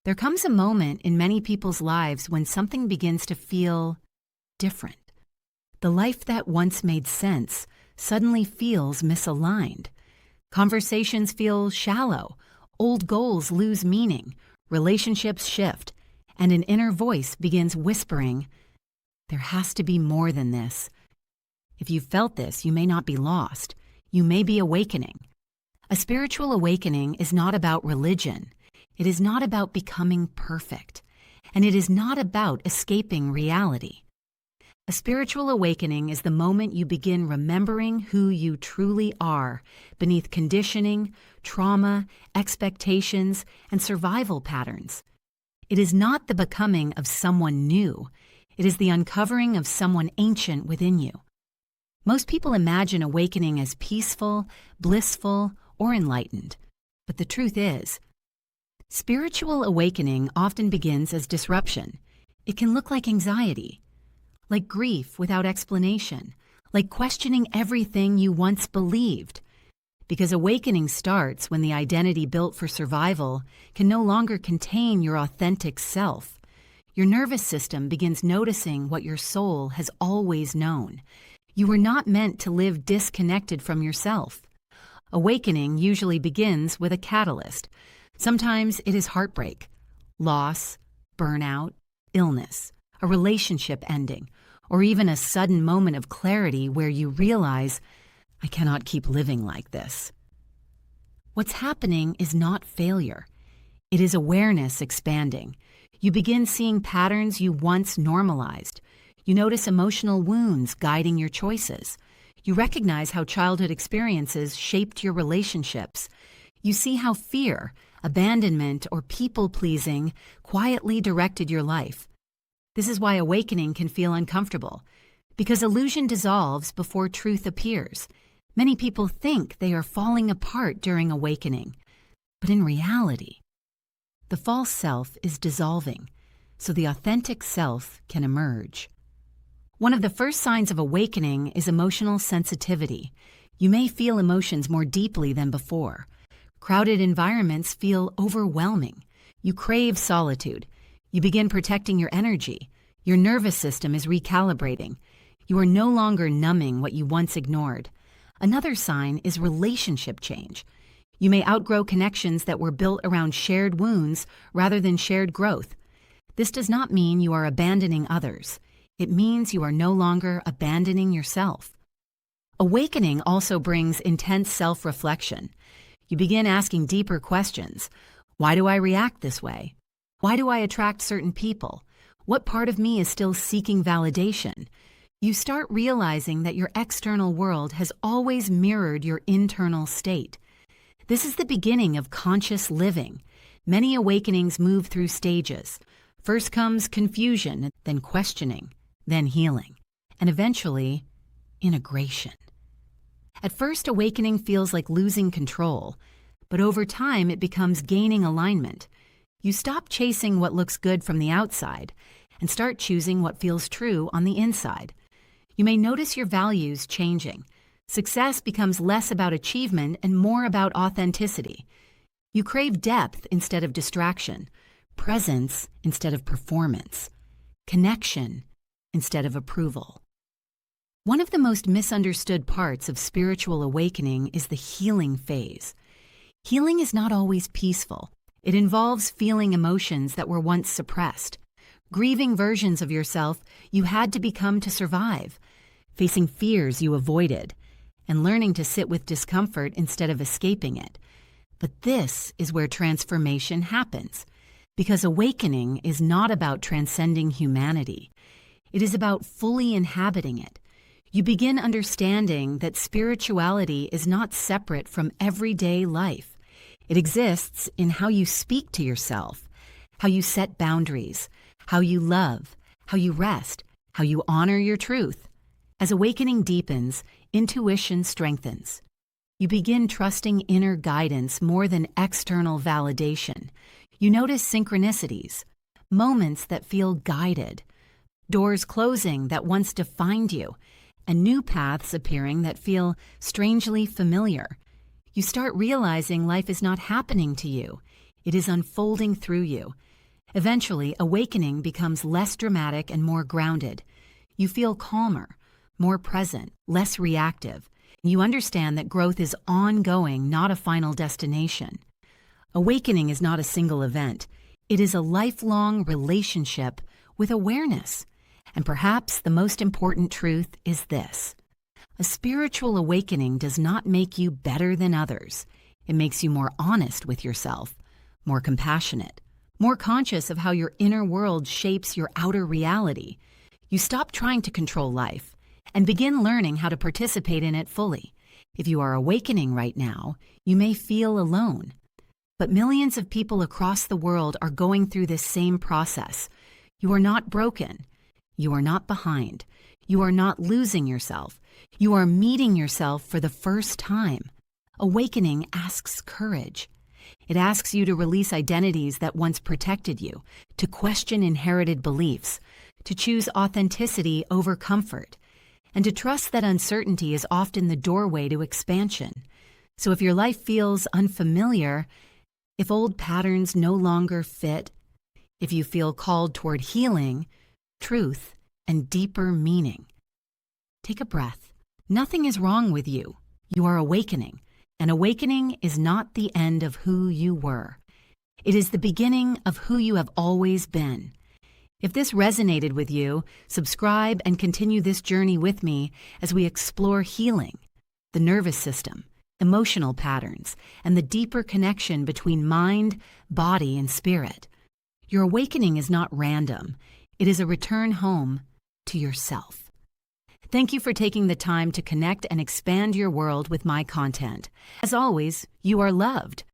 There comes a moment in many people's lives when something begins to feel different. The life that once made sense suddenly feels misaligned. Conversations feel shallow, old goals lose meaning, relationships shift, and an inner voice begins whispering, "There has to be more than this." If you felt this, you may not be lost. You may be awakening. A spiritual awakening is not about religion. It is not about becoming perfect. And it is not about escaping reality. A spiritual awakening is the moment you begin remembering who you truly are beneath conditioning, trauma, expectations, and survival patterns. It is not the becoming of someone new. It is the uncovering of someone ancient within you. Most people imagine awakening as peaceful, blissful, or enlightened. But the truth is, spiritual awakening often begins as disruption. It can look like anxiety, like grief without explanation, like questioning everything you once believed. Because awakening starts when the identity built for survival can no longer contain your authentic self. Your nervous system begins noticing what your soul has always known. You were not meant to live disconnected from yourself. Awakening usually begins with a catalyst. Sometimes it is heartbreak, loss, burnout, illness, a relationship ending, or even a sudden moment of clarity where you realize, I cannot keep living like this. What's happening is not failure. It is awareness expanding. You begin seeing patterns you once normalized. You notice emotional wounds guiding your choices. You recognize how childhood experiences shaped your relationships. You see how fear, abandonment, or people-pleasing quietly directed your life. This is why awakening can feel uncomfortable, because illusion dissolves before truth appears. Many people think they are falling apart during awakening, but in reality, the false self is dissolving, so the authentic self can emerge. One of the first signs of awakening is emotional sensitivity. You may feel emotions more deeply than before. Crowded environments feel overwhelming. You crave solitude. You begin protecting your energy. Your nervous system is recalibrating. You are no longer numbing what you once ignored. Another sign is relationship change. You may outgrow connections that were built around shared wounds rather than shared growth. This does not mean you are abandoning others. It means you are no longer abandoning yourself. Awakening also brings intense self-reflection. You begin asking deeper questions. Why do I react this way? Why do I attract certain people? What part of me is still seeking validation? You start realizing that your external world has always mirrored your internal state. This is the beginning of conscious living. Many awakenings move through stages. First comes confusion, then questioning, then healing, and eventually, integration. At first, awakening feels like losing control, but over time it becomes gaining alignment. You stop chasing what looks good from the outside and start choosing what feels true on the inside. You may notice your values changing. Success becomes less about achievement and more about authenticity. You crave depth instead of distraction, presence instead of performance, connection instead of approval. One of the most misunderstood parts of spiritual awakening is the healing phase. Healing is not always peaceful. It involves feeling emotions that were once suppressed, grieving versions of yourself you had to become to survive, facing fears you avoided, and learning to sit with discomfort instead of escaping it. But this is where transformation happens, because awakening is not about transcending humanity. It is about fully inhabiting it. You begin understanding that spirituality is not separate from everyday life. It exists in how you speak to yourself, how you set boundaries, how you love, how you rest, how you honor your truth. As awakening deepens, intuition strengthens. You begin trusting inner guidance more than external validation. You notice synchronicities, moments that feel guided, doors closing that once defined you, and new paths appearing that feel strangely familiar. You start realizing life is not happening to you. It is unfolding through you. Eventually, awakening becomes less dramatic and more grounded. You feel calmer, more present, less reactive. You understand that growth is ongoing, not a final destination. Awakening is not a single event. It is a lifelong relationship with awareness. And perhaps the most important truth is this: a spiritual awakening does not make you better than others. It makes you more honest with yourself, more compassionate, more conscious of how your inner world shapes your outer reality. You stop trying to control life and begin learning how to participate in it fully. If you are awakening right now, you may feel alone. But millions of people across the world are going through this same process. You are not broken. You are not behind. You are not losing yourself. You are meeting yourself for the first time. Awakening asks courage. It asks you to release identities that once protected you, to question inherited beliefs, to choose authenticity over comfort, and to trust that uncertainty is often the doorway to expansion. So if your life feels unfamiliar, if old patterns no longer fit, if you feel called toward healing, truth, and deeper meaning, take a breath. Nothing is wrong with you. You are awakening, and awakening is not the end of who you were. It is the beginning of who you have always been. If this resonated with you, subscribe and continue this journey with me as we explore healing, the nervous system, emotional patterns, and the deeper connection between mind, body, and spirit. Your awakening is not random. It is a return home to yourself. Thank you for taking the time to connect and expand your world with my content. As always, you are loved.